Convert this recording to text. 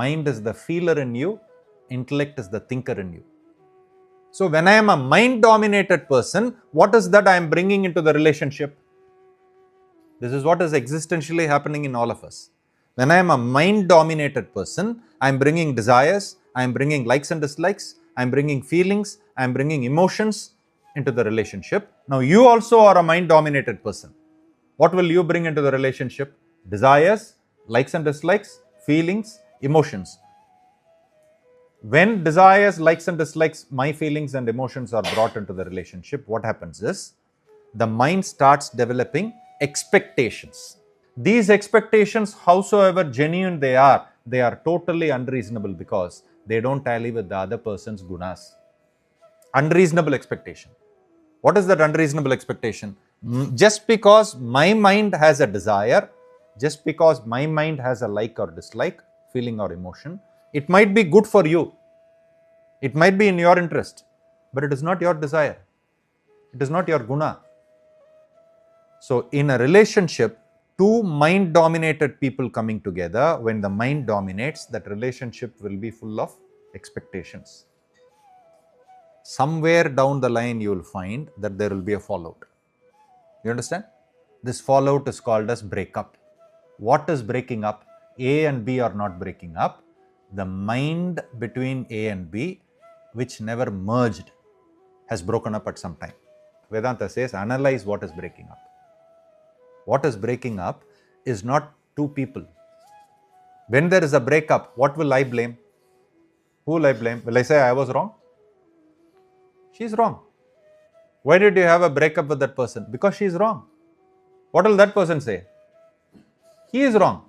Mind is the feeler in you, intellect is the thinker in you. So when I am a mind-dominated person, what is that I am bringing into the relationship? This is what is existentially happening in all of us. When I am a mind-dominated person, I am bringing desires, I am bringing likes and dislikes, I am bringing feelings, I am bringing emotions into the relationship. Now you also are a mind-dominated person. What will you bring into the relationship? Desires, likes and dislikes, feelings, emotions. When desires, likes and dislikes, my feelings and emotions are brought into the relationship, what happens is the mind starts developing expectations. These expectations, howsoever genuine they are totally unreasonable because they don't tally with the other person's gunas. Unreasonable expectation. What is that unreasonable expectation? Just because my mind has a desire, just because my mind has a like or dislike, feeling or emotion, it might be good for you. It might be in your interest, but it is not your desire. It is not your guna. So in a relationship, two mind-dominated people coming together, when the mind dominates, that relationship will be full of expectations. Somewhere down the line, you will find that there will be a fallout. You understand? This fallout is called as breakup. What is breaking up? A and B are not breaking up. The mind between A and B, which never merged, has broken up at some time. Vedanta says, analyze what is breaking up. What is breaking up is not two people. When there is a breakup, what will I blame? Who will I blame? Will I say I was wrong? She is wrong. Why did you have a breakup with that person? Because she is wrong. What will that person say? He is wrong.